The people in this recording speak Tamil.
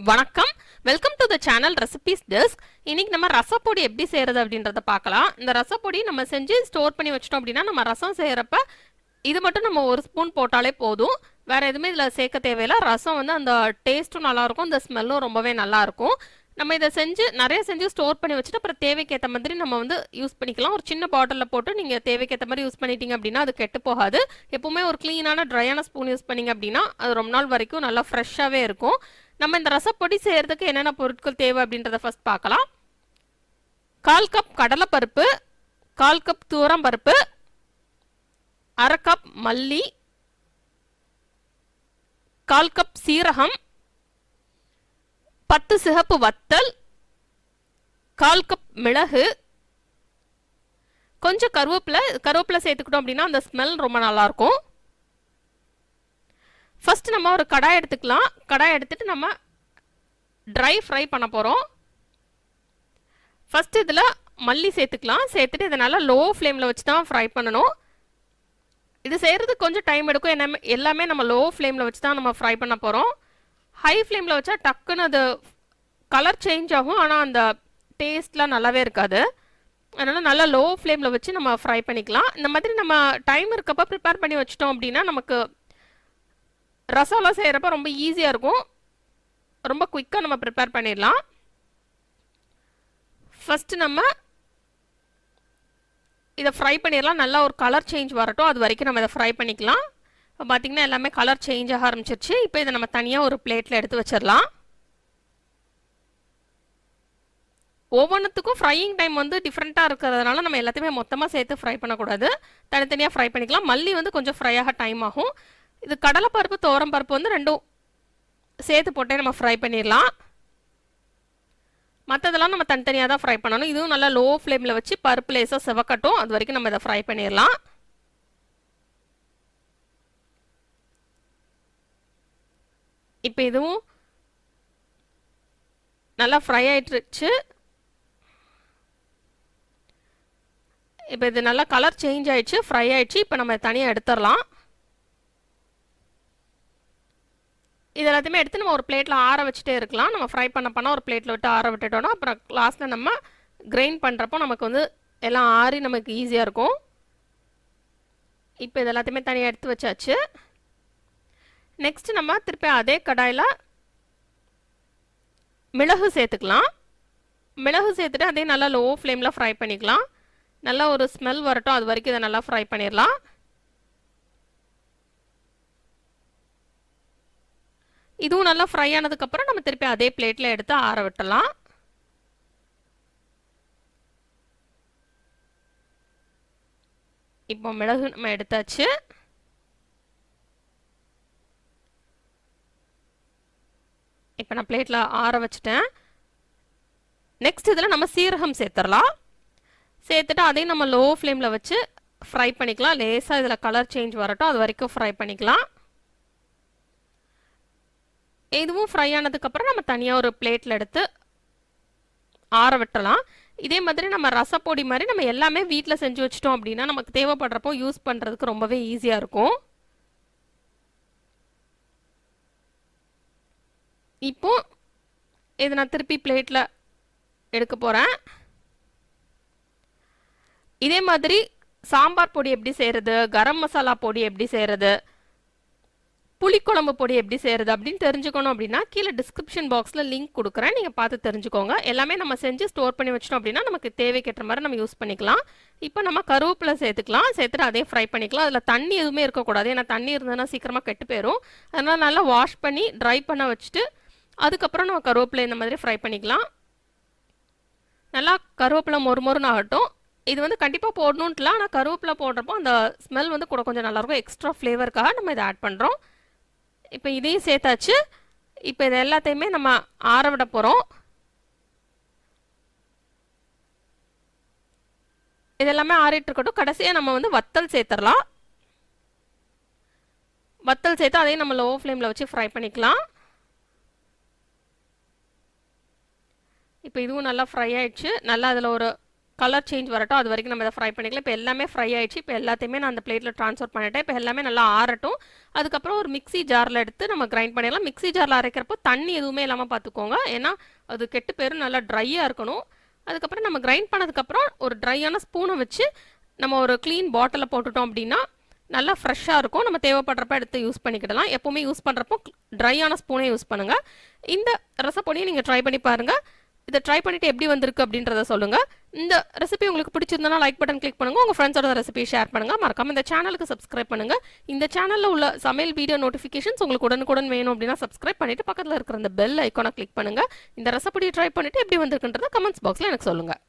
வணக்கம், welcome to the channel recipes desk. இன்னைக்கு நம்ம ரசப்பொடி எப்படி செய்யறது அப்படின்றத பார்க்கலாம். இந்த ரசப்பொடி நம்ம செஞ்சு ஸ்டோர் பண்ணி வச்சிட்டோம் அப்படின்னா நம்ம ரசம் செய்யறப்ப இது மட்டும் நம்ம ஒரு ஸ்பூன் போட்டாலே போதும். வேற எதுவுமே இதில் சேர்க்க தேவையில்லை. ரசம் வந்து அந்த டேஸ்ட்டும் நல்லா இருக்கும், இந்த ஸ்மெல்லும் ரொம்பவே நல்லா இருக்கும். நம்ம இதை நிறைய செஞ்சு ஸ்டோர் பண்ணி வச்சுட்டு அப்புறம் தேவைக்கேற்ற மாதிரி நம்ம வந்து யூஸ் பண்ணிக்கலாம். ஒரு சின்ன பாட்டிலில் போட்டு நீங்கள் தேவைக்கேற்ற மாதிரி யூஸ் பண்ணிட்டீங்க அப்படின்னா அது கெட்டு போகாது. எப்பவுமே ஒரு க்ளீனான ட்ரையான ஸ்பூன் யூஸ் பண்ணிங்க அப்படின்னா அது ரொம்ப நாள் வரைக்கும் நல்லா ஃப்ரெஷ்ஷாகவே இருக்கும். நம்ம இந்த ரசப்பொடி செய்யறதுக்கு என்னென்ன பொருட்கள் தேவை அப்படின்றத ஃபர்ஸ்ட் பார்க்கலாம். 1/4 கப் கடலைப்பருப்பு, 1/4 கப் துவரம் பருப்பு, 1/2 கப் மல்லி, 1/4 கப் சீரகம், 10 சிகப்பு வத்தல், 1/4 கப் மிளகு, கொஞ்சம் கருவேப்பிலை சேர்த்துக்கிட்டோம் அப்படின்னா அந்த ஸ்மெல் ரொம்ப நல்லா இருக்கும். ஃபர்ஸ்ட் நம்ம ஒரு கடாய் எடுத்துக்கலாம். கடாய் எடுத்துட்டு நம்ம ட்ரை ஃப்ரை பண்ண போகிறோம். ஃபர்ஸ்ட் இதில் மல்லி சேர்த்துக்கலாம். சேர்த்துட்டு இதை நல்லா லோ ஃப்ளேமில் வச்சு தான் ஃப்ரை பண்ணணும். இது செய்கிறதுக்கு கொஞ்சம் டைம் எடுக்கும். எல்லாமே நம்ம லோ ஃப்ளேமில் வச்சு தான் நம்ம ஃப்ரை பண்ண போகிறோம். ஹை ஃப்ளேமில் வச்சா டக்குன்னு அது கலர் சேஞ்ச் ஆகும், ஆனால் அந்த டேஸ்ட்லாம் நல்லாவே இருக்காது. அதனால் நல்லா லோ ஃப்ளேமில் வச்சு நம்ம ஃப்ரை பண்ணிக்கலாம். இந்த மாதிரி நம்ம டைம் இருக்கப்போ ப்ரிப்பேர் பண்ணி வச்சிட்டோம் அப்படின்னா நமக்கு ரசம்லாம் செய்கிறப்ப ரொம்ப ஈஸியாக இருக்கும். ரொம்ப குயிக்காக நம்ம ப்ரிப்பேர் பண்ணிடலாம். ஃபஸ்ட்டு நம்ம இதை ஃப்ரை பண்ணிடலாம். நல்லா ஒரு கலர் சேஞ்ச் வரட்டும், அது வரைக்கும் நம்ம இதை ஃப்ரை பண்ணிக்கலாம். இப்போ பார்த்திங்கன்னா எல்லாமே கலர் சேஞ்ச் ஆக ஆரம்பிச்சிருச்சு. இப்போ இதை நம்ம தனியாக ஒரு பிளேட்டில் எடுத்து வச்சிடலாம். ஒவ்வொன்றுத்துக்கும் ஃப்ரையிங் டைம் வந்து டிஃப்ரெண்ட்டாக இருக்கிறதுனால நம்ம எல்லாத்தையுமே மொத்தமாக சேர்த்து ஃப்ரை பண்ணக்கூடாது, தனித்தனியாக ஃப்ரை பண்ணிக்கலாம். மல்லி வந்து கொஞ்சம் ஃப்ரை ஆக டைம் ஆகும். இது கடலைப்பருப்பு துவரம் பருப்பு வந்து ரெண்டும் சேர்த்து போட்டே நம்ம ஃப்ரை பண்ணிடலாம். மற்றதெல்லாம் நம்ம தனித்தனியாக தான் ஃப்ரை பண்ணணும். இதுவும் நல்லா லோ ஃப்ளேமில் வச்சு பருப்பு லேசாக செவக்கட்டும், அது வரைக்கும் நம்ம இதை ஃப்ரை பண்ணிடலாம். இப்போ இதுவும் நல்லா ஃப்ரை ஆயிட்டுருச்சு. இப்போ இது நல்லா கலர் சேஞ்ச் ஆயிடுச்சு, ஃப்ரை ஆயிடுச்சு. இப்போ நம்ம தனியாக எடுத்துடலாம். இது எல்லாத்தையுமே எடுத்து நம்ம ஒரு பிளேட்டில் ஆற வச்சுட்டே இருக்கலாம். நம்ம ஃப்ரை பண்ண ஒரு பிளேட்டில் விட்டு ஆற விட்டுட்டோன்னா அப்புறம் லாஸ்ட்டில் நம்ம கிரைண்ட் பண்ணுறப்போ நமக்கு வந்து எல்லாம் ஆறி நமக்கு ஈஸியாக இருக்கும். இப்போ இது எல்லாத்தையுமே தனியாக எடுத்து வச்சாச்சு. நெக்ஸ்ட்டு நம்ம திருப்பி அதே கடாயில் மிளகு சேர்த்துக்கலாம். மிளகு சேர்த்துட்டு அதே நல்லா லோ ஃப்ளேமில் ஃப்ரை பண்ணிக்கலாம். நல்லா ஒரு ஸ்மெல் வரட்டும், அது வரைக்கும் இதை நல்லா ஃப்ரை பண்ணிடலாம். இதுவும் நல்லா ஃப்ரை ஆனதுக்கப்புறம் நம்ம திருப்பி அதே பிளேட்டில் எடுத்து ஆற விட்டலாம். இப்போ மிளகு நம்ம எடுத்தாச்சு. இப்போ நான் பிளேட்டில் ஆற வச்சுட்டேன். நெக்ஸ்ட் இதில் நம்ம சீரகம் சேர்த்துடலாம். சேர்த்துட்டு அதையும் நம்ம லோ ஃப்ளேமில் வச்சு ஃப்ரை பண்ணிக்கலாம். லேசாக இதில் கலர் சேஞ்ச் வரட்டும், அது வரைக்கும் ஃப்ரை பண்ணிக்கலாம். இதுவும் ஃப்ரை ஆனதுக்கப்புறம் நம்ம தனியாக ஒரு பிளேட்டில் எடுத்து ஆற விட்டலாம். இதே மாதிரி நம்ம ரசப்பொடி மாதிரி நம்ம எல்லாமே வீட்டில் செஞ்சு வச்சிட்டோம் அப்படின்னா நமக்கு தேவைப்படுறப்போ யூஸ் பண்ணுறதுக்கு ரொம்பவே ஈஸியாக இருக்கும். இப்போ இதை நான் திருப்பி பிளேட்டில் எடுக்க போகிறேன். இதே மாதிரி சாம்பார் பொடி எப்படி செய்கிறது, கரம் மசாலா பொடி எப்படி செய்கிறது, புளிக்குழம்பு பொடி எப்படி செய்கிறது அப்படின்னு தெரிஞ்சுக்கணும் அப்படின்னா கீழே டிஸ்கிரிப்ஷன் பாக்ஸில் லிங்க் கொடுக்குறேன், நீங்கள் பார்த்து தெரிஞ்சுக்கோங்க. எல்லாமே நம்ம செஞ்சு ஸ்டோர் பண்ணி வச்சிட்டோம் அப்படின்னா நமக்கு தேவைக்கேற்ற மாதிரி நம்ம யூஸ் பண்ணிக்கலாம். இப்போ நம்ம கருவேப்பிலை சேர்த்துக்கலாம். சேர்த்துட்டு அதே ஃப்ரை பண்ணிக்கலாம். அதில் தண்ணி எதுவுமே இருக்கக்கூடாது, ஏன்னா தண்ணி இருந்ததுன்னா சீக்கிரமாக கெட்டு போயிடும். அதனால் நல்லா வாஷ் பண்ணி ட்ரை பண்ண வச்சுட்டு அதுக்கப்புறம் நம்ம கருவேப்பிலை இந்த மாதிரி ஃப்ரை பண்ணிக்கலாம். நல்லா கருவேப்பிலை மொறுமொறுன்னு ஆகட்டும். இது வந்து கண்டிப்பாக போடணுன்ட்டுல, ஆனால் கருவேப்பிலை போடுறப்போ அந்த ஸ்மெல் வந்து கூட கொஞ்சம் நல்லாயிருக்கும். எக்ஸ்ட்ரா ஃப்ளேவருக்காக நம்ம இதை ஆட் பண்ணுறோம். இப்போ இதையும் சேர்த்தாச்சு. இப்போ இது எல்லாத்தையுமே நம்ம ஆற விட போகிறோம். இதெல்லாமே ஆறிட்டு இருக்கட்டும். கடைசியாக நம்ம வந்து வத்தல் சேர்த்துடலாம். வத்தல் சேர்த்து அதையும் நம்ம லோ ஃப்ளேமில் வச்சு ஃப்ரை பண்ணிக்கலாம். இப்போ இதுவும் நல்லா ஃப்ரை ஆயிடுச்சு. நல்லா அதில் ஒரு கலர் சேஞ்ச் வரட்டும், அது வரைக்கும் நம்ம இதை ஃப்ரை பண்ணிக்கலாம். இப்போ எல்லாமே ஃப்ரை ஆயிடுச்சு. இப்போ எல்லாத்தையுமே நான் அந்த பிளேட்டில் ட்ரான்ஸ்ஃபர் பண்ணிட்டேன். இப்போ எல்லாமே நல்லா ஆறட்டும். அதுக்கப்புறம் ஒரு மிக்ஸி ஜாரில் எடுத்து நம்ம கிரைண்ட் பண்ணிடலாம். மிக்ஸி ஜாரில் அரைக்கிறப்போ தண்ணி எதுவுமே இல்லாமல் பார்த்துக்கோங்க, ஏன்னா அது கெட்டு போயிடும். நல்லா ட்ரையாக இருக்கணும். அதுக்கப்புறம் நம்ம கிரைண்ட் பண்ணதுக்கப்புறம் ஒரு ட்ரையான ஸ்பூனை வச்சு நம்ம ஒரு க்ளீன் பாட்டிலில் போட்டுட்டோம் அப்படின்னா நல்லா ஃப்ரெஷ்ஷாக இருக்கும். நம்ம தேவைப்படுறப்ப எடுத்து யூஸ் பண்ணிக்கிடலாம். எப்போவுமே யூஸ் பண்ணுறப்போ ட்ரையான ஸ்பூனே யூஸ் பண்ணுங்கள். இந்த ரசப்பொடியை நீங்கள் ட்ரை பண்ணி பாருங்கள். இதை ட்ரை பண்ணிவிட்டு எப்படி வந்திருக்கு அப்படின்றத சொல்லுங்கள். இந்த ரெசிபி உங்களுக்கு பிடிச்சிருந்தனா லைக் பட்டன் கிளிக் பண்ணுங்கள். உங்கள் ஃப்ரெண்ட்ஸோட ரெசிபி ஷேர் பண்ணுங்கள். மறக்காம இந்த சேனலுக்கு சப்ஸ்கிரைப் பண்ணுங்கள். இந்த சேனலில் உள்ள சமையல் வீடியோ நோட்டிஃபிகேஷன்ஸ் உங்களுக்கு உடனுக்குடன் வேணும் அப்படின்னா சப்ஸ்கிரைப் பண்ணிவிட்டு பக்கத்தில் இருக்கிற அந்த பெல் ஐக்கானை கிளிக் பண்ணுங்கள். இந்த ரெசிபியை ட்ரை பண்ணிவிட்டு எப்படி வந்திருக்குன்றத கமெண்ட்ஸ் பாக்ஸில் எனக்கு சொல்லுங்கள்.